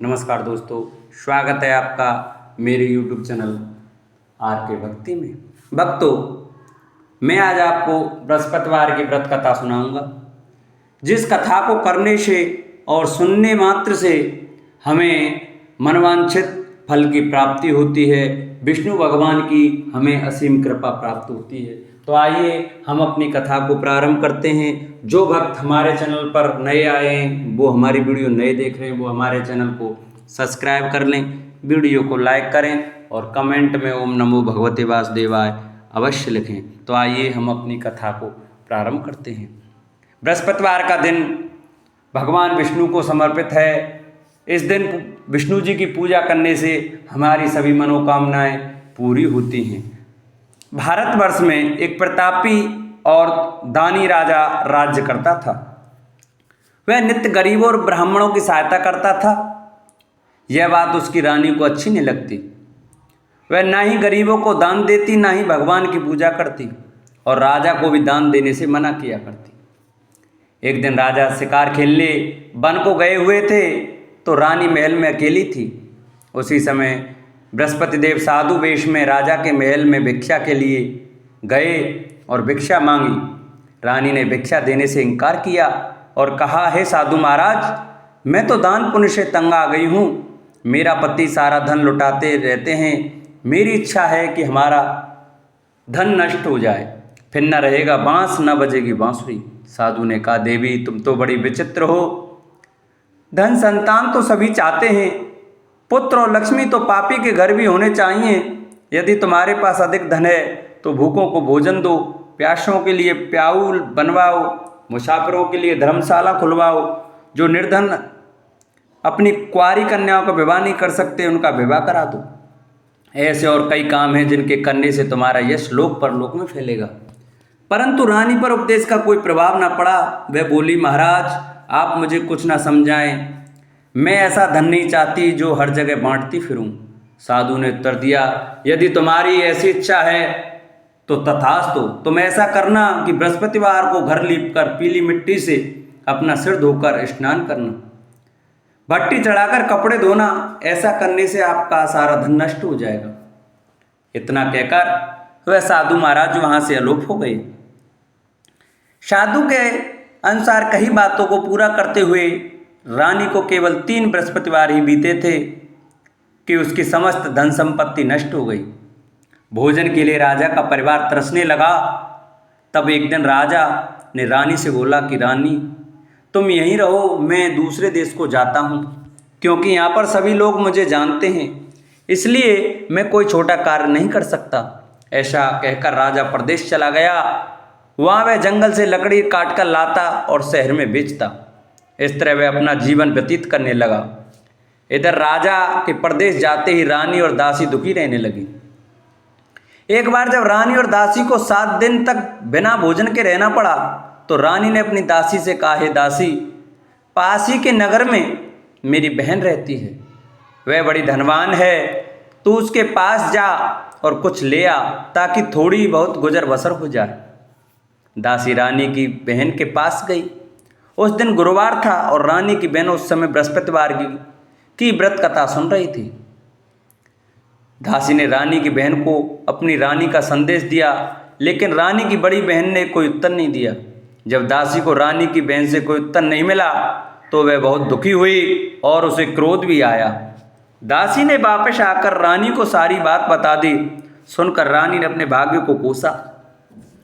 नमस्कार दोस्तों, स्वागत है आपका मेरे YouTube चैनल आर के भक्ति में। भक्तों, मैं आज आपको बृहस्पतिवार की व्रत कथा सुनाऊंगा, जिस कथा को करने से और सुनने मात्र से हमें मनवांछित फल की प्राप्ति होती है, विष्णु भगवान की हमें असीम कृपा प्राप्त होती है। तो आइए हम अपनी कथा को प्रारंभ करते हैं। जो भक्त हमारे चैनल पर नए आए हैं, वो हमारी वीडियो नए देख रहे हैं, वो हमारे चैनल को सब्सक्राइब कर लें, वीडियो को लाइक करें और कमेंट में ओम नमो भगवते वासुदेवाय अवश्य लिखें। तो आइए हम अपनी कथा को प्रारंभ करते हैं। बृहस्पतिवार का दिन भगवान विष्णु को समर्पित है। इस दिन विष्णु जी की पूजा करने से हमारी सभी मनोकामनाएं पूरी होती हैं। भारतवर्ष में एक प्रतापी और दानी राजा राज्य करता था। वह नित्य गरीबों और ब्राह्मणों की सहायता करता था। यह बात उसकी रानी को अच्छी नहीं लगती। वह ना ही गरीबों को दान देती, ना ही भगवान की पूजा करती, और राजा को भी दान देने से मना किया करती। एक दिन राजा शिकार खेलने वन को गए हुए थे, तो रानी महल में अकेली थी। उसी समय बृहस्पति देव साधु वेश में राजा के महल में भिक्षा के लिए गए और भिक्षा मांगी। रानी ने भिक्षा देने से इनकार किया और कहा, हे साधु महाराज, मैं तो दान पुण्य से तंग आ गई हूँ। मेरा पति सारा धन लुटाते रहते हैं। मेरी इच्छा है कि हमारा धन नष्ट हो जाए, फिर न रहेगा बांस, न बजेगी बांसुरी। साधु ने कहा, देवी तुम तो बड़ी विचित्र हो। धन संतान तो सभी चाहते हैं, पुत्र और लक्ष्मी तो पापी के घर भी होने चाहिए। यदि तुम्हारे पास अधिक धन है तो भूखों को भोजन दो, प्यासों के लिए प्याऊल बनवाओ, मुसाफिरों के लिए धर्मशाला खुलवाओ। जो निर्धन अपनी कुंवारी कन्याओं का विवाह नहीं कर सकते, उनका विवाह करा दो। ऐसे और कई काम हैं जिनके करने से तुम्हारा यश लोक परलोक में फैलेगा। परंतु रानी पर उपदेश का कोई प्रभाव न पड़ा। वह बोली, महाराज आप मुझे कुछ न समझाएं। मैं ऐसा धन नहीं चाहती जो हर जगह बांटती फिरूं। साधु ने उत्तर दिया, यदि तुम्हारी ऐसी इच्छा है तो तथास्तु। तुम ऐसा करना कि बृहस्पतिवार को घर लीपकर पीली मिट्टी से अपना सिर धोकर स्नान करना, भट्टी चढ़ाकर कपड़े धोना। ऐसा करने से आपका सारा धन नष्ट हो जाएगा। इतना कहकर वह साधु महाराज वहां से अलोप हो गए। साधु के अनुसार कई बातों को पूरा करते हुए रानी को केवल 3 बृहस्पतिवार ही बीते थे कि उसकी समस्त धन संपत्ति नष्ट हो गई। भोजन के लिए राजा का परिवार तरसने लगा। तब एक दिन राजा ने रानी से बोला कि रानी तुम यहीं रहो, मैं दूसरे देश को जाता हूँ, क्योंकि यहाँ पर सभी लोग मुझे जानते हैं, इसलिए मैं कोई छोटा कार्य नहीं कर सकता। ऐसा कहकर राजा प्रदेश चला गया। वहाँ वह जंगल से लकड़ी काट कर लाता और शहर में बेचता। इस तरह वह अपना जीवन व्यतीत करने लगा। इधर राजा के प्रदेश जाते ही रानी और दासी दुखी रहने लगी। एक बार जब रानी और दासी को 7 दिन तक बिना भोजन के रहना पड़ा, तो रानी ने अपनी दासी से कहा, हे दासी, पास ही के नगर में मेरी बहन रहती है, वह बड़ी धनवान है, तू उसके पास जा और कुछ ले आ, ताकि थोड़ी बहुत गुजर बसर हो जाए। दासी रानी की बहन के पास गई। उस दिन गुरुवार था और रानी की बहन उस समय बृहस्पतिवार की व्रत कथा सुन रही थी। दासी ने रानी की बहन को अपनी रानी का संदेश दिया, लेकिन रानी की बड़ी बहन ने कोई उत्तर नहीं दिया। जब दासी को रानी की बहन से कोई उत्तर नहीं मिला तो वह बहुत दुखी हुई और उसे क्रोध भी आया। दासी ने वापस आकर रानी को सारी बात बता दी। सुनकर रानी ने अपने भाग्य को कोसा।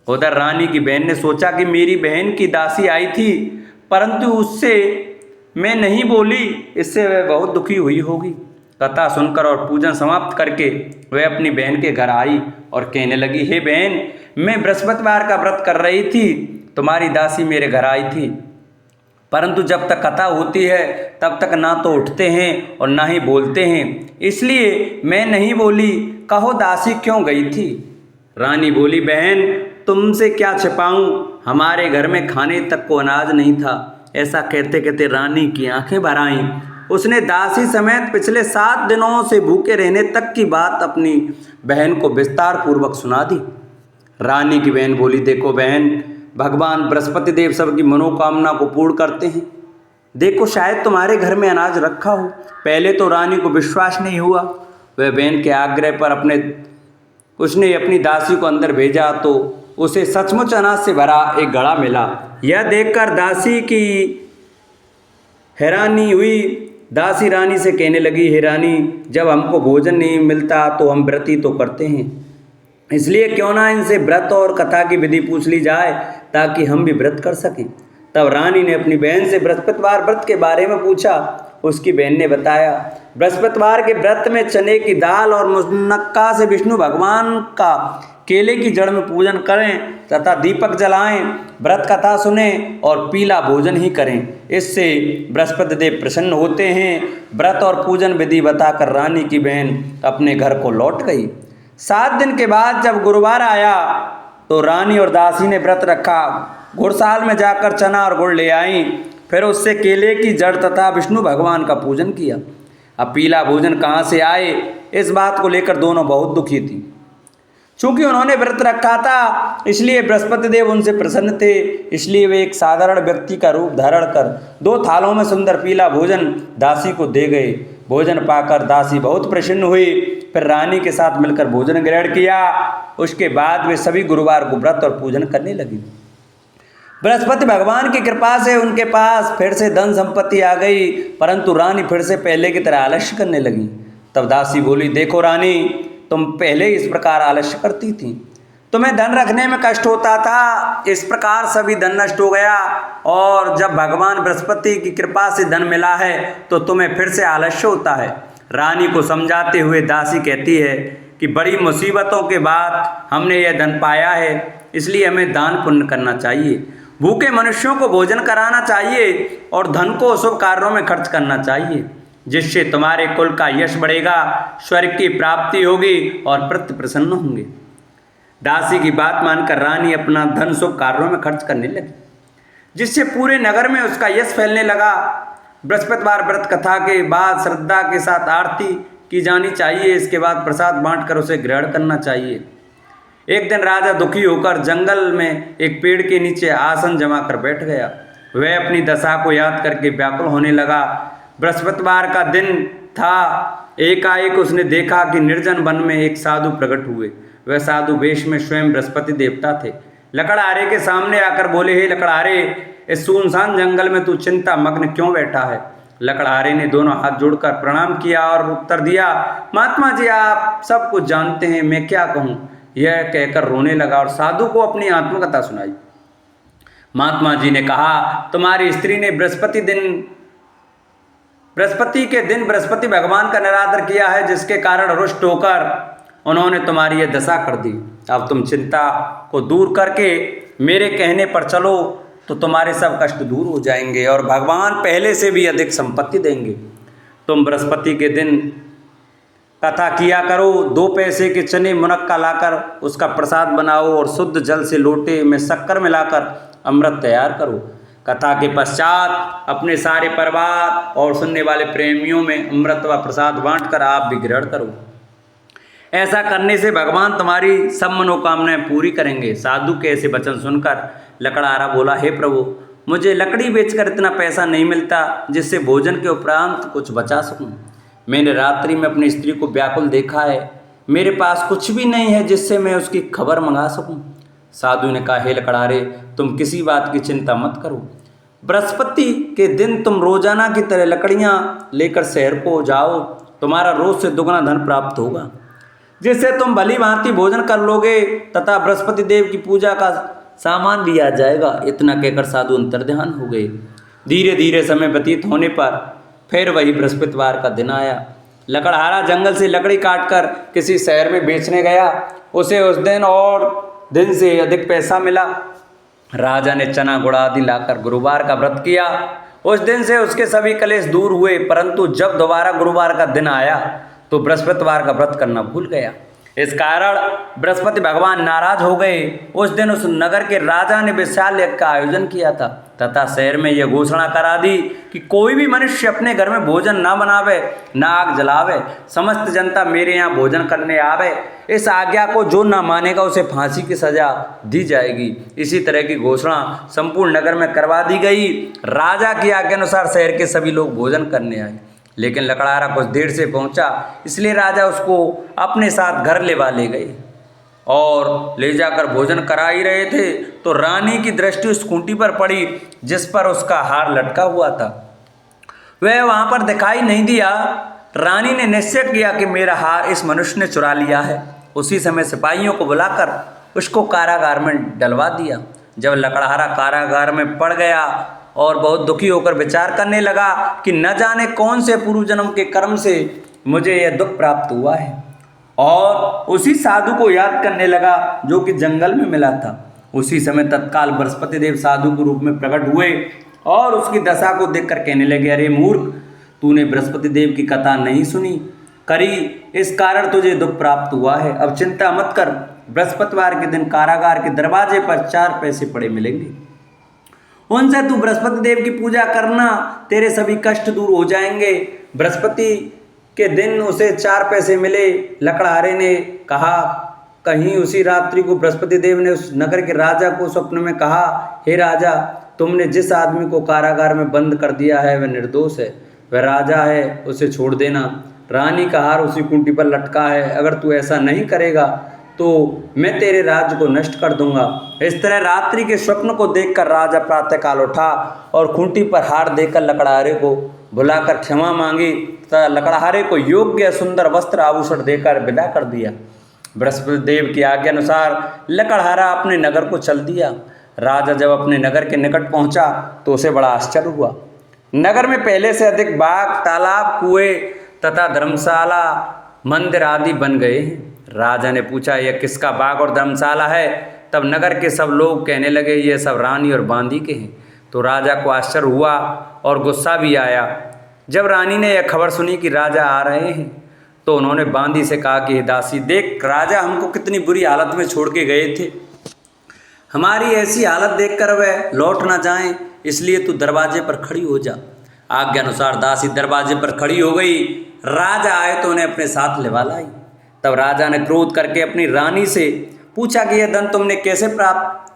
उधर रानी की बहन ने सोचा कि मेरी बहन की दासी आई थी, परंतु उससे मैं नहीं बोली, इससे वह बहुत दुखी हुई होगी। कथा सुनकर और पूजन समाप्त करके वह अपनी बहन के घर आई और कहने लगी, हे बहन, मैं बृहस्पतिवार का व्रत कर रही थी, तुम्हारी दासी मेरे घर आई थी, परंतु जब तक कथा होती है तब तक ना तो उठते हैं और ना ही बोलते हैं, इसलिए मैं नहीं बोली। कहो दासी क्यों गई थी? रानी बोली, बहन तुमसे क्या छिपाऊं, हमारे घर में खाने तक को अनाज नहीं था। ऐसा कहते कहते रानी की आंखें भर आईं। उसने दासी समेत पिछले 7 दिनों से भूखे रहने तक की बात अपनी बहन को विस्तार पूर्वक सुना दी। रानी की बहन बोली, देखो बहन, भगवान बृहस्पति देव सबकी मनोकामना को पूर्ण करते हैं। देखो शायद तुम्हारे घर में अनाज रखा हो। पहले तो रानी को विश्वास नहीं हुआ। वह बहन के आग्रह पर उसने अपनी दासी को अंदर भेजा तो उसे सचमुच अनाज से भरा एक घड़ा मिला। यह देखकर दासी की हैरानी हुई। दासी रानी से कहने लगी, हे रानी, जब हमको भोजन नहीं मिलता तो हम व्रत ही तो करते हैं, इसलिए क्यों ना इनसे व्रत और कथा की विधि पूछ ली जाए ताकि हम भी व्रत कर सकें। तब रानी ने अपनी बहन से बृहस्पतिवार व्रत के बारे में पूछा। उसकी बहन ने बताया, बृहस्पतिवार के व्रत में चने की दाल और मुनक्का से विष्णु भगवान का केले की जड़ में पूजन करें तथा दीपक जलाएं, व्रत कथा सुने और पीला भोजन ही करें। इससे बृहस्पति देव प्रसन्न होते हैं। व्रत और पूजन विधि बताकर रानी की बहन अपने घर को लौट गई। 7 दिन के बाद जब गुरुवार आया तो रानी और दासी ने व्रत रखा। गुड़साल में जाकर चना और गुड़ ले आई, फिर उससे केले की जड़ तथा विष्णु भगवान का पूजन किया। अब पीला भोजन कहाँ से आए, इस बात को लेकर दोनों बहुत दुखी थी। चूंकि उन्होंने व्रत रखा था इसलिए बृहस्पति देव उनसे प्रसन्न थे, इसलिए वे एक साधारण व्यक्ति का रूप धारण कर 2 थालों में सुंदर पीला भोजन दासी को दे गए। भोजन पाकर दासी बहुत प्रसन्न हुई। फिर रानी के साथ मिलकर भोजन ग्रहण किया। उसके बाद वे सभी गुरुवार को व्रत और पूजन करने लगी। बृहस्पति भगवान की कृपा से उनके पास फिर से धन संपत्ति आ गई, परंतु रानी फिर से पहले की तरह आलस्य करने लगी। तब दासी बोली, देखो रानी, तुम पहले इस प्रकार आलस्य करती थी, तुम्हें धन रखने में कष्ट होता था, इस प्रकार सभी धन नष्ट हो गया और जब भगवान बृहस्पति की कृपा से धन मिला है तो तुम्हें फिर से आलस्य होता है। रानी को समझाते हुए दासी कहती है कि बड़ी मुसीबतों के बाद हमने यह धन पाया है, इसलिए हमें दान पुण्य करना चाहिए, भूखे मनुष्यों को भोजन कराना चाहिए और धन को शुभ कार्यों में खर्च करना चाहिए, जिससे तुम्हारे कुल का यश बढ़ेगा, स्वर्ग की प्राप्ति होगी और पितृ प्रसन्न होंगे। दासी की बात मानकर रानी अपना धन शुभ कार्यों में खर्च करने लगी, जिससे पूरे नगर में उसका यश फैलने लगा। बृहस्पतिवार व्रत कथा के बाद श्रद्धा के साथ आरती की जानी चाहिए, इसके बाद प्रसाद बांटकर उसे ग्रहण करना चाहिए। एक दिन राजा दुखी होकर जंगल में एक पेड़ के नीचे आसन जमा कर बैठ गया। वह अपनी दशा को याद करके व्याकुल होने लगा। बृहस्पतिवार का दिन था। एकाएक उसने देखा कि निर्जन वन में एक साधु प्रकट हुए। वह साधु वेश में स्वयं बृहस्पति देवता थे। लकड़हारे के सामने आकर बोले, हे लकड़हारे, इस सुनसान जंगल में तू चिंता मग्न क्यों बैठा है? लकड़हारे ने दोनों हाथ जोड़कर प्रणाम किया और उत्तर दिया, महात्मा जी, आप सब कुछ जानते हैं, मैं क्या कहूँ? यह कहकर रोने लगा और साधु को अपनी आत्मकथा सुनाई। महात्मा जी ने कहा, तुम्हारी स्त्री ने बृहस्पति के दिन बृहस्पति भगवान का निरादर किया है, जिसके कारण रुष्ट होकर उन्होंने तुम्हारी यह दशा कर दी। अब तुम चिंता को दूर करके मेरे कहने पर चलो तो तुम्हारे सब कष्ट दूर हो जाएंगे और भगवान पहले से भी अधिक संपत्ति देंगे। तुम बृहस्पति के दिन कथा किया करो, 2 पैसे के चने मुनक्का लाकर उसका प्रसाद बनाओ और शुद्ध जल से लोटे में शक्कर मिलाकर अमृत तैयार करो। कथा के पश्चात अपने सारे परिवार और सुनने वाले प्रेमियों में अमृत व प्रसाद बांटकर आप भी ग्रहण करो। ऐसा करने से भगवान तुम्हारी सब मनोकामनाएं पूरी करेंगे। साधु के ऐसे वचन सुनकर लकड़हारा बोला, हे प्रभु, मुझे लकड़ी बेचकर इतना पैसा नहीं मिलता जिससे भोजन के उपरांत कुछ बचा सकूं। मैंने रात्रि में अपनी स्त्री को व्याकुल देखा है, मेरे पास कुछ भी नहीं है जिससे मैं उसकी खबर मंगा सकूं। साधु ने कहा, हे लकड़हारे, तुम किसी बात की चिंता मत करो। बृहस्पति के दिन तुम रोजाना की तरह लकड़ियां लेकर शहर को जाओ, तुम्हारा रोज से दुगना धन प्राप्त होगा, जिससे तुम भली भांति भोजन कर लोगे तथा बृहस्पति देव की पूजा का सामान भी आ जाएगा। इतना कहकर साधु अंतर्ध्यान हो गए। धीरे धीरे समय व्यतीत होने पर फिर वही बृहस्पतिवार का दिन आया। लकड़हारा जंगल से लकड़ी काटकर किसी शहर में बेचने गया। उसे उस दिन और दिन से अधिक पैसा मिला। राजा ने चना गुड़ आदि लाकर गुरुवार का व्रत किया। उस दिन से उसके सभी कलेश दूर हुए, परंतु जब दोबारा गुरुवार का दिन आया तो बृहस्पतिवार का व्रत करना भूल गया। इस कारण बृहस्पति भगवान नाराज हो गए। उस दिन उस नगर के राजा ने विशाल यज्ञ का आयोजन किया था तथा शहर में यह घोषणा करा दी कि कोई भी मनुष्य अपने घर में भोजन न बनावे, न आग जलावे, समस्त जनता मेरे यहाँ भोजन करने आवे। इस आज्ञा को जो न मानेगा उसे फांसी की सजा दी जाएगी। इसी तरह की घोषणा संपूर्ण नगर में करवा दी गई। राजा की आज्ञा अनुसार शहर के सभी लोग भोजन करने आए, लेकिन लकड़हारा कुछ देर से पहुंचा, इसलिए राजा उसको अपने साथ घर ले गए और ले जाकर भोजन करा ही रहे थे तो रानी की दृष्टि उस खूंटी पर पड़ी जिस पर उसका हार लटका हुआ था। वह वहां पर दिखाई नहीं दिया। रानी ने निश्चय किया कि मेरा हार इस मनुष्य ने चुरा लिया है। उसी समय सिपाहियों को बुलाकर उसको कारागार में डलवा दिया। जब लकड़हारा कारागार में पड़ गया और बहुत दुखी होकर विचार करने लगा कि न जाने कौन से पूर्व जन्म के कर्म से मुझे यह दुख प्राप्त हुआ है, और उसी साधु को याद करने लगा जो कि जंगल में मिला था। उसी समय तत्काल बृहस्पति देव साधु के रूप में प्रकट हुए और उसकी दशा को देखकर कहने लगे, अरे मूर्ख, तूने बृहस्पति देव की कथा नहीं सुनी करी, इस कारण तुझे दुख प्राप्त हुआ है। अब चिंता मत कर, बृहस्पतिवार के दिन कारागार के दरवाजे पर 4 पैसे पड़े मिलेंगे, उनसे तू बृहस्पति देव की पूजा करना, तेरे सभी कष्ट दूर हो जाएंगे। बृहस्पति के दिन उसे 4 पैसे मिले। लकड़हारे ने कहा, कहीं उसी रात्रि को बृहस्पति देव ने उस नगर के राजा को स्वप्न में कहा, हे राजा, तुमने जिस आदमी को कारागार में बंद कर दिया है वह निर्दोष है, वह राजा है, उसे छोड़ देना। रानी का हार उसी कुंटी पर लटका है, अगर तू ऐसा नहीं करेगा तो मैं तेरे राज्य को नष्ट कर दूंगा। इस तरह रात्रि के स्वप्न को देखकर राजा प्रातःकाल उठा और खूंटी पर हार देकर लकड़हारे को बुलाकर क्षमा मांगी तथा लकड़हारे को योग्य सुंदर वस्त्र आभूषण देकर विदा कर दिया। बृहस्पति देव की आज्ञा अनुसार लकड़हारा अपने नगर को चल दिया। राजा जब अपने नगर के निकट पहुंचा तो उसे बड़ा आश्चर्य हुआ। नगर में पहले से अधिक बाग, तालाब, कुएं तथा धर्मशाला, मंदिर आदि बन गए हैं। राजा ने पूछा, यह किसका बाग और धर्मशाला है? तब नगर के सब लोग कहने लगे, ये सब रानी और बांदी के हैं। तो राजा को आश्चर्य हुआ और गुस्सा भी आया। जब रानी ने यह खबर सुनी कि राजा आ रहे हैं तो उन्होंने बांदी से कहा कि दासी, देख, राजा हमको कितनी बुरी हालत में छोड़ के गए थे, हमारी ऐसी हालत देखकर वह लौट ना जाएं, इसलिए तू दरवाजे पर खड़ी हो जा। आज्ञा अनुसार दासी दरवाजे पर खड़ी हो गई। राजा आए तो उन्हें अपने साथ लिवा लाई। तब राजा ने क्रोध करके अपनी रानी से पूछा कि यह धन तुमने कैसे प्राप्त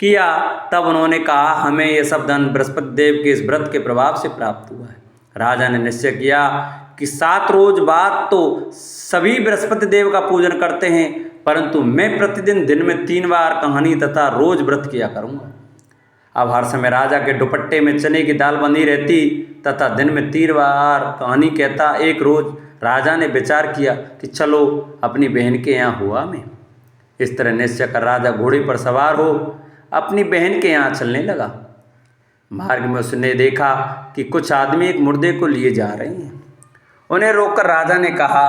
किया? तब उन्होंने कहा, हमें यह सब धन बृहस्पति देव के इस व्रत के प्रभाव से प्राप्त हुआ है। राजा ने निश्चय किया कि 7 रोज बाद तो सभी बृहस्पति देव का पूजन करते हैं, परंतु मैं प्रतिदिन दिन में 3 बार कहानी तथा रोज व्रत किया करूँगा। अब हर समय राजा के दुपट्टे में चने की दाल बंधी रहती तथा दिन में 3 बार कहानी कहता। एक रोज राजा ने विचार किया कि चलो अपनी बहन के यहाँ हुआ मैं। इस तरह निश्चय कर राजा घोड़े पर सवार हो अपनी बहन के यहाँ चलने लगा। मार्ग में उसने देखा कि कुछ आदमी एक मुर्दे को लिए जा रहे हैं। उन्हें रोककर राजा ने कहा,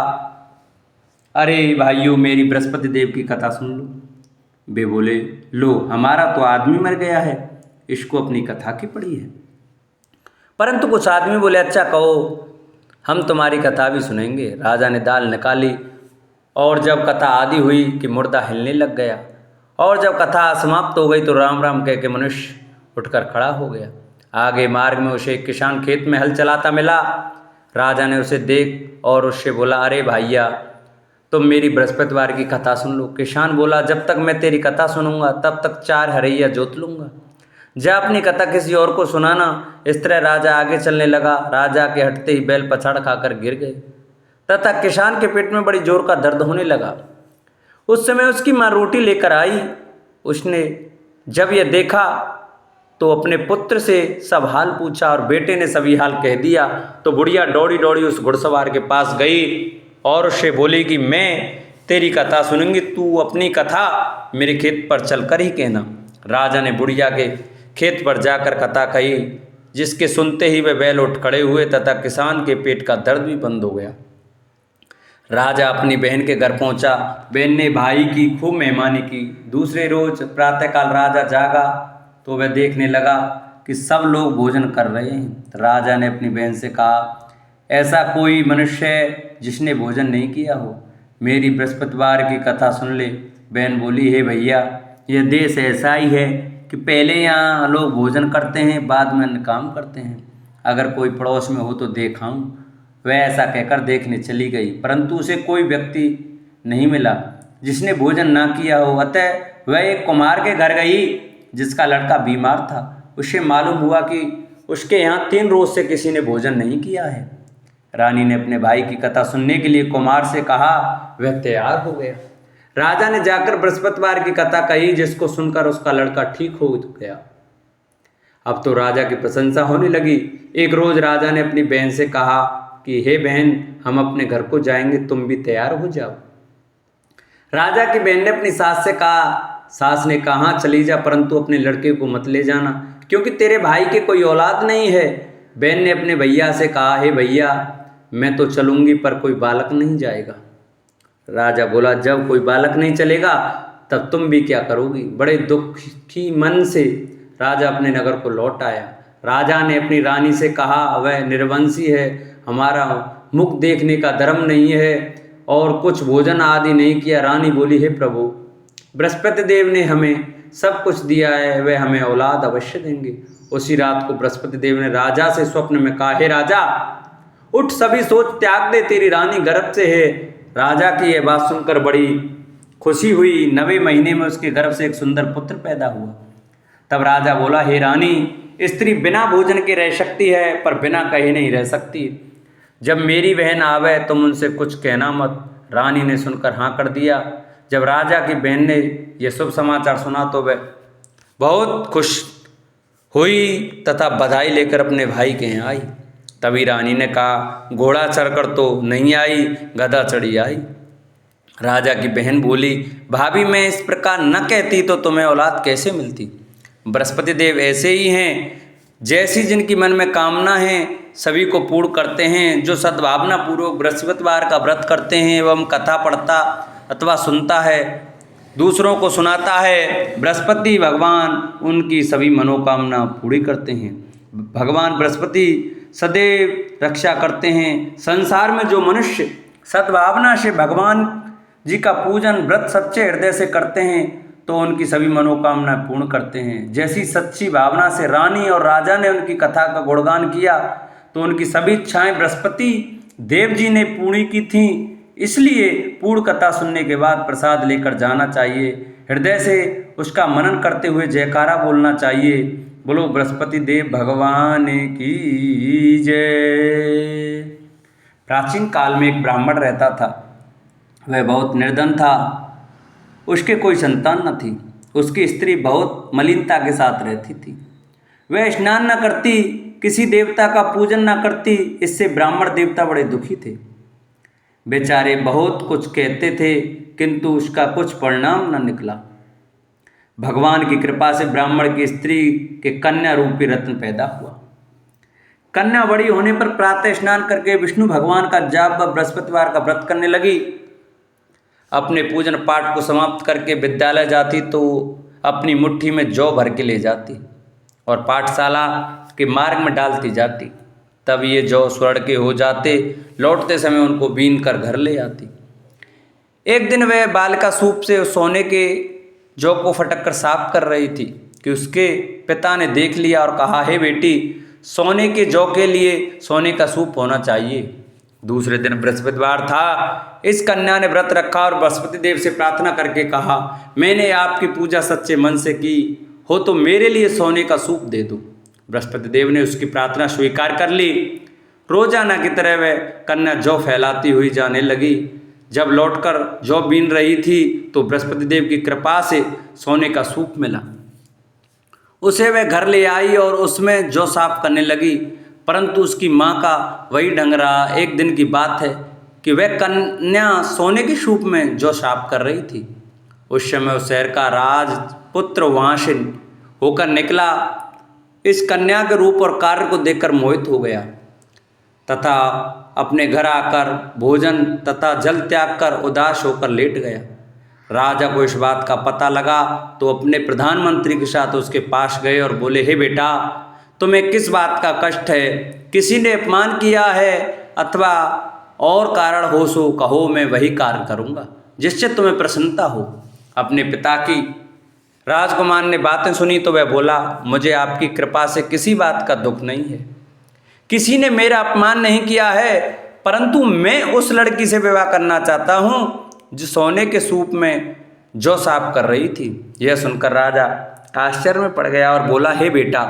अरे भाइयों, मेरी बृहस्पति देव की कथा सुन लो। वे बोले, लो, हमारा तो आदमी मर गया है, इसको अपनी कथा की पड़ी है। परंतु कुछ आदमी बोले, अच्छा कहो, हम तुम्हारी कथा भी सुनेंगे। राजा ने दाल निकाली और जब कथा आदि हुई कि मुर्दा हिलने लग गया, और जब कथा समाप्त हो गई तो राम राम कह के मनुष्य उठकर खड़ा हो गया। आगे मार्ग में उसे एक किसान खेत में हल चलाता मिला। राजा ने उसे देख और उससे बोला, अरे भैया, तुम मेरी बृहस्पतिवार की कथा सुन लो। किसान बोला, जब तक मैं तेरी कथा सुनूंगा तब तक 4 हरैया जोत लूँगा, जा अपनी कथा किसी और को सुनाना। इस तरह राजा आगे चलने लगा। राजा के हटते ही बैल पछाड़ खाकर गिर गए तथा किसान के पेट में बड़ी जोर का दर्द होने लगा। उस समय उसकी माँ रोटी लेकर आई। उसने जब यह देखा तो अपने पुत्र से सब हाल पूछा और बेटे ने सभी हाल कह दिया। तो बुढ़िया दौड़ी दौड़ी उस घुड़सवार के पास गई और उससे बोली कि मैं तेरी कथा सुनूंगी, तू अपनी कथा मेरे खेत पर चलकर ही कहना। राजा ने बुढ़िया के खेत पर जाकर कथा कही, जिसके सुनते ही वे बैल उठ खड़े हुए तथा किसान के पेट का दर्द भी बंद हो गया। राजा अपनी बहन के घर पहुंचा। बहन ने भाई की खूब मेहमानी की। दूसरे रोज प्रातःकाल राजा जागा तो वह देखने लगा कि सब लोग भोजन कर रहे हैं। राजा ने अपनी बहन से कहा, ऐसा कोई मनुष्य है जिसने भोजन नहीं किया हो? मेरी बृहस्पतिवार की कथा सुन ले। बहन बोली, हे भैया, यह देश ऐसा ही है कि पहले यहाँ लोग भोजन करते हैं, बाद में अन्य काम करते हैं। अगर कोई पड़ोस में हो तो देखाऊं। वह ऐसा कहकर देखने चली गई, परंतु उसे कोई व्यक्ति नहीं मिला जिसने भोजन ना किया हो। अतः वह एक कुम्हार के घर गई जिसका लड़का बीमार था। उसे मालूम हुआ कि उसके यहाँ 3 रोज से किसी ने भोजन नहीं किया है। रानी ने अपने भाई की कथा सुनने के लिए कुम्हार से कहा। वह तैयार हो गया। राजा ने जाकर बृहस्पतिवार की कथा कही, जिसको सुनकर उसका लड़का ठीक हो गया। अब तो राजा की प्रशंसा होने लगी। एक रोज राजा ने अपनी बहन से कहा कि हे बहन, हम अपने घर को जाएंगे, तुम भी तैयार हो जाओ। राजा की बहन ने अपनी सास से कहा। सास ने कहा, चली जा, परंतु अपने लड़के को मत ले जाना, क्योंकि तेरे भाई के कोई औलाद नहीं है। बहन ने अपने भैया से कहा, हे भैया, मैं तो चलूंगी, पर कोई बालक नहीं जाएगा। राजा बोला, जब कोई बालक नहीं चलेगा तब तुम भी क्या करोगी। बड़े दुखी मन से राजा अपने नगर को लौट आया। राजा ने अपनी रानी से कहा, वह निर्वंशी है, हमारा मुख देखने का धर्म नहीं है और कुछ भोजन आदि नहीं किया। रानी बोली, हे प्रभु, बृहस्पति देव ने हमें सब कुछ दिया है, वह हमें औलाद अवश्य देंगे। उसी रात को बृहस्पति देव ने राजा से स्वप्न में कहा, हे राजा, उठ, सभी सोच त्याग दे, तेरी रानी गर्भ से है। राजा की यह बात सुनकर बड़ी खुशी हुई। 9वें महीने में उसके गर्भ से एक सुंदर पुत्र पैदा हुआ। तब राजा बोला, हे रानी, स्त्री बिना भोजन के रह सकती है, पर बिना कहे नहीं रह सकती। जब मेरी बहन आवे तुम उनसे कुछ कहना मत। रानी ने सुनकर हाँ कर दिया। जब राजा की बहन ने यह शुभ समाचार सुना तो वह बहुत खुश हुई तथा बधाई लेकर अपने भाई के यहाँ आई। तभी रानी ने कहा, घोड़ा चढ़कर तो नहीं आई, गधा चढ़ी आई। राजा की बहन बोली, भाभी, मैं इस प्रकार न कहती तो तुम्हें औलाद कैसे मिलती। बृहस्पति देव ऐसे ही हैं, जैसी जिनकी मन में कामना है सभी को पूर्ण करते हैं। जो सद्भावना पूर्वक बृहस्पतिवार का व्रत करते हैं एवं कथा पढ़ता अथवा सुनता है, दूसरों को सुनाता है, बृहस्पति भगवान उनकी सभी मनोकामना पूरी करते हैं। भगवान बृहस्पति सदैव रक्षा करते हैं। संसार में जो मनुष्य सद्भावना से भगवान जी का पूजन व्रत सच्चे हृदय से करते हैं तो उनकी सभी मनोकामना पूर्ण करते हैं। जैसी सच्ची भावना से रानी और राजा ने उनकी कथा का गुणगान किया तो उनकी सभी इच्छाएं बृहस्पति देव जी ने पूरी की थीं। इसलिए पूर्ण कथा सुनने के बाद प्रसाद लेकर जाना चाहिए। हृदय से उसका मनन करते हुए जयकारा बोलना चाहिए। बोलो बृहस्पति देव भगवान की जय। प्राचीन काल में एक ब्राह्मण रहता था। वह बहुत निर्धन था। उसके कोई संतान न थी। उसकी स्त्री बहुत मलिनता के साथ रहती थी। वह स्नान न करती, किसी देवता का पूजन न करती। इससे ब्राह्मण देवता बड़े दुखी थे। बेचारे बहुत कुछ कहते थे, किंतु उसका कुछ परिणाम न निकला। भगवान की कृपा से ब्राह्मण की स्त्री के कन्या रूपी रत्न पैदा हुआ। कन्या बड़ी होने पर प्रातः स्नान करके विष्णु भगवान का जाप व बृहस्पतिवार का व्रत करने लगी। अपने पूजन पाठ को समाप्त करके विद्यालय जाती तो अपनी मुट्ठी में जौ भर के ले जाती और पाठशाला के मार्ग में डालती जाती। तब ये जौ स्वर्ण के हो जाते। लौटते समय उनको बीन कर घर ले आती। एक दिन वह बालिका सूप से सोने के जौ को फटक कर साफ कर रही थी कि उसके पिता ने देख लिया और कहा, हे बेटी, सोने के जौ के लिए सोने का सूप होना चाहिए। दूसरे दिन बृहस्पतिवार था। इस कन्या ने व्रत रखा और बृहस्पति देव से प्रार्थना करके कहा, मैंने आपकी पूजा सच्चे मन से की हो तो मेरे लिए सोने का सूप दे दो। बृहस्पति देव ने उसकी प्रार्थना स्वीकार कर ली। रोजाना की तरह वह कन्या जौ फैलाती हुई जाने लगी। जब लौटकर जौ बीन रही थी तो बृहस्पति देव की कृपा से सोने का सूप मिला। उसे वह घर ले आई और उसमें जौ साफ करने लगी, परंतु उसकी माँ का वही ढंग रहा। एक दिन की बात है कि वह कन्या सोने के सूप में जौ साफ कर रही थी। उस समय उस शहर का राजपुत्र वहाँ से होकर निकला। इस कन्या के रूप और कार्य को देखकर मोहित हो गया तथा अपने घर आकर भोजन तथा जल त्याग कर उदास होकर लेट गया। राजा को इस बात का पता लगा तो अपने प्रधानमंत्री के साथ उसके पास गए और बोले, हे बेटा, तुम्हें किस बात का कष्ट है? किसी ने अपमान किया है अथवा और कारण हो सो कहो, मैं वही कार्य करूँगा जिससे तुम्हें प्रसन्नता हो। अपने पिता की राजकुमार ने बातें सुनी तो वह बोला, मुझे आपकी कृपा से किसी बात का दुख नहीं है, किसी ने मेरा अपमान नहीं किया है, परंतु मैं उस लड़की से विवाह करना चाहता हूँ जो सोने के सूप में जौ साफ कर रही थी। यह सुनकर राजा आश्चर्य में पड़ गया और बोला, हे बेटा,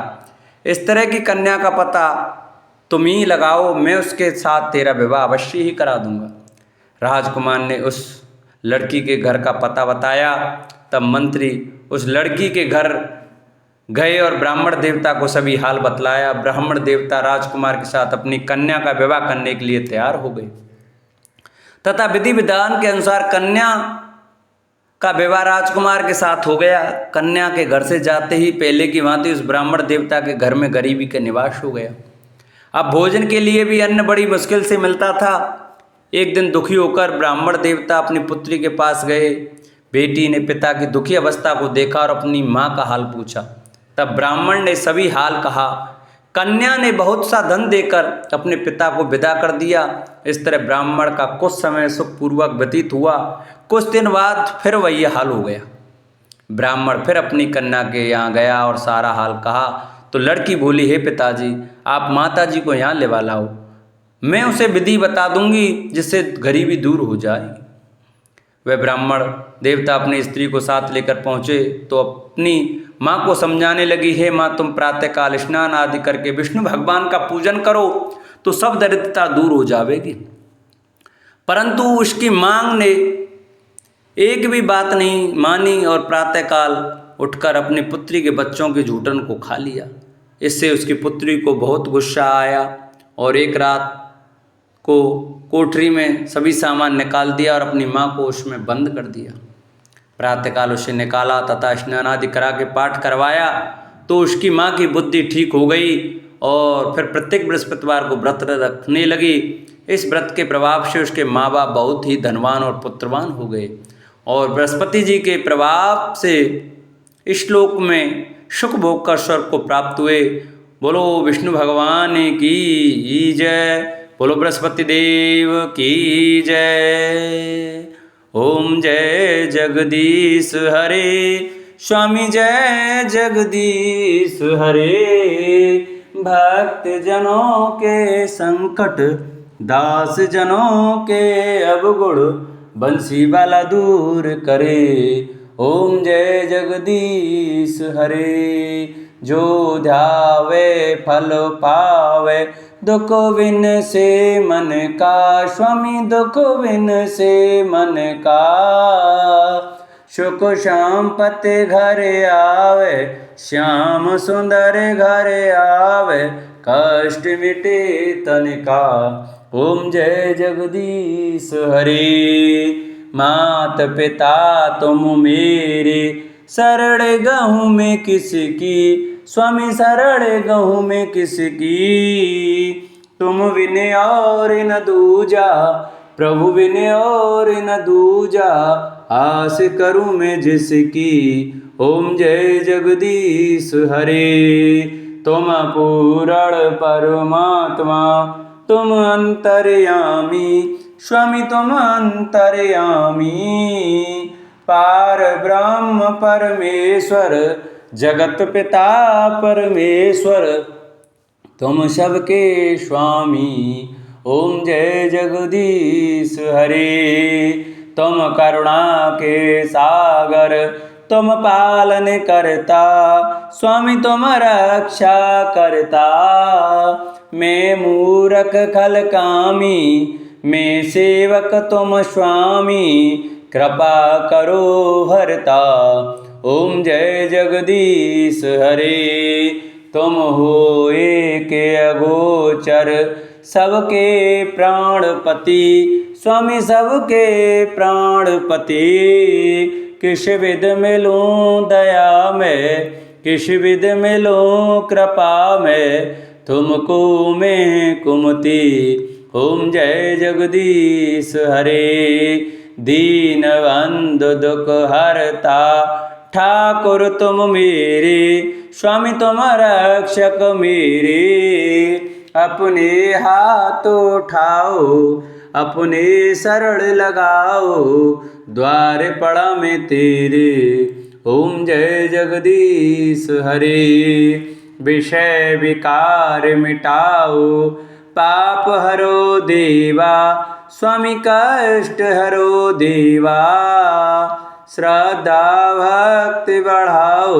इस तरह की कन्या का पता तुम ही लगाओ, मैं उसके साथ तेरा विवाह अवश्य ही करा दूंगा। राजकुमार ने उस लड़की के घर का पता बताया। तब मंत्री उस लड़की के घर गए और ब्राह्मण देवता को सभी हाल बतलाया। ब्राह्मण देवता राजकुमार के साथ अपनी कन्या का विवाह करने के लिए तैयार हो गए तथा विधि विधान के अनुसार कन्या का विवाह राजकुमार के साथ हो गया। कन्या के घर से जाते ही पहले की भांति उस ब्राह्मण देवता के घर में गरीबी का निवास हो गया। अब भोजन के लिए भी अन्न बड़ी मुश्किल से मिलता था। एक दिन दुखी होकर ब्राह्मण देवता अपनी पुत्री के पास गए। बेटी ने पिता की दुखी अवस्था को देखा और अपनी माँ का हाल पूछा। तब ब्राह्मण ने सभी हाल कहा। कन्या ने बहुत सा धन देकर अपने पिता को विदा कर दिया। इस तरह ब्राह्मण का कुछ समय सुखपूर्वक व्यतीत हुआ। कुछ दिन बाद फिर वही हाल हो गया। ब्राह्मण फिर अपनी कन्या के यहाँ गया और सारा हाल कहा तो लड़की बोली, हे पिताजी, आप माताजी को यहाँ ले लाओ, मैं उसे विधि बता दूंगी जिससे गरीबी दूर हो जाए। वह ब्राह्मण देवता अपनी स्त्री को साथ लेकर पहुँचे तो अपनी माँ को समझाने लगी, हे माँ, तुम प्रातःकाल स्नान आदि करके विष्णु भगवान का पूजन करो तो सब दरिद्रता दूर हो जाएगी। परंतु उसकी मांग ने एक भी बात नहीं मानी और प्रातःकाल उठकर अपनी पुत्री के बच्चों के झूठन को खा लिया। इससे उसकी पुत्री को बहुत गुस्सा आया और एक रात को कोठरी में सभी सामान निकाल दिया और अपनी माँ को उसमें बंद कर दिया। प्रातःकाल उसे निकाला तथा स्नान आदि करा के पाठ करवाया तो उसकी माँ की बुद्धि ठीक हो गई और फिर प्रत्येक बृहस्पतिवार को व्रत रखने लगी। इस व्रत के प्रभाव से उसके माँ बाप बहुत ही धनवान और पुत्रवान हो गए और बृहस्पति जी के प्रभाव से इस श्लोक में सुख भोग कर स्वर्ग को प्राप्त हुए। बोलो विष्णु भगवान की जय, बोलो बृहस्पति देव की जय। ओम जय जगदीश हरे, स्वामी जय जगदीश हरे। भक्त जनों के संकट, दास जनों के अवगुण, बंसी वाला दूर करे। ओम जय जगदीश हरे। जो ध्यावे फल पावे, दुख विन से मन का, स्वामी दुख विन से मन का। सुख संपत्ति घर आवे, श्याम सुंदर घर आवे, कष्ट मिटे तन का। ओम जय जगदीश हरे। मात पिता तुम मेरे, शरण गहूँ में किसकी, स्वामी शरण गहूँ में किसकी। तुम विन और न दूजा, प्रभु विन और न दूजा, आस करूँ मैं जिसकी। ओम जय जगदीश हरे। तुम पूर्ण परमात्मा, तुम अंतर्यामी, स्वामी तुम अंतर्यामी। पार ब्रह्म परमेश्वर, जगत पिता परमेश्वर, तुम सबके स्वामी। ओम जय जगदीश हरे। तुम करुणा के सागर, तुम पालन करता, स्वामी तुम रक्षा करता। मैं मूरख खल कामी, मैं सेवक तुम स्वामी, कृपा करो हरता। ओम जय जगदीश हरे। तुम हो एक अगोचर, सबके प्राणपति, स्वामी सबके प्राणपति। किस विध मिलूं दया में, किस विध मिलूं कृपा में, तुमको मैं कुमति। ओम जय जगदीश हरे। दीन बंधु दुख हरता, ठाकुर तुम मेरे, स्वामी तुम रक्षक मेरे। अपने हाथ उठाओ, अपने शरण लगाओ, द्वार पड़ा में तेरे। ओम जय जगदीश हरे। विषय विकार मिटाओ, पाप हरो देवा, स्वामी कष्ट हरो देवा। श्रद्धा भक्ति बढ़ाओ,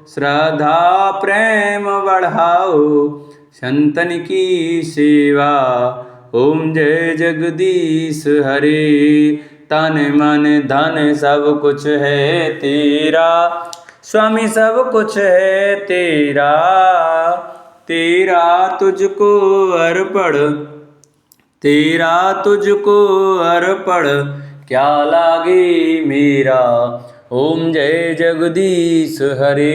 श्रद्धा प्रेम बढ़ाओ, संतन की सेवा। ओम जय जगदीश हरे। तन मन धन सब कुछ है तेरा, स्वामी सब कुछ है तेरा। तेरा तुझको अर्पण, तेरा तुझको अर्पण, क्या लागे मेरा। ओम जय जगदीश हरे।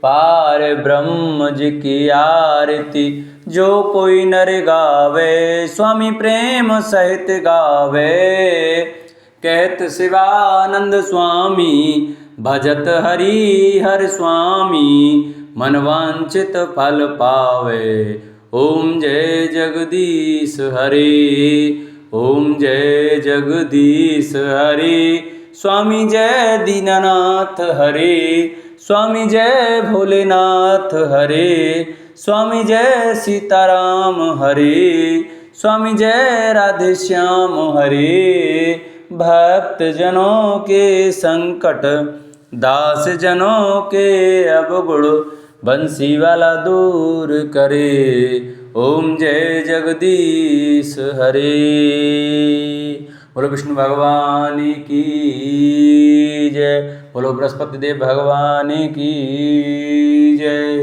पार ब्रह्म जी की आरती जो कोई नर गावे, स्वामी प्रेम सहित गावे। कहत शिवानंद स्वामी, भजत हरि हर स्वामी, मनवांचित फल पावे। ओम जय जगदीश हरे। ओम जय जगदीश हरे। स्वामी जय दीनानाथ हरे। स्वामी जय भोलेनाथ हरे। स्वामी जय सीताराम हरे। स्वामी जय राधे श्याम हरे। भक्त जनों के संकट, दास जनों के अवगुण, बंसी वाला दूर करे। ओम जय जगदीश हरे। बोलो विष्णु भगवान की जय। बोलो बृहस्पति देव भगवान की जय।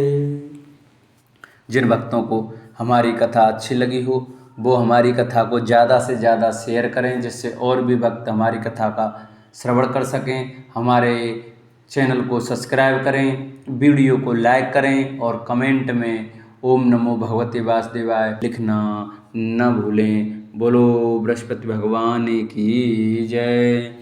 जिन भक्तों को हमारी कथा अच्छी लगी हो वो हमारी कथा को ज़्यादा से ज़्यादा शेयर करें, जिससे और भी भक्त हमारी कथा का श्रवण कर सकें। हमारे चैनल को सब्सक्राइब करें, वीडियो को लाइक करें और कमेंट में ओम नमो भगवते वासुदेवाय लिखना न भूलें। बोलो बृहस्पति भगवान की जय।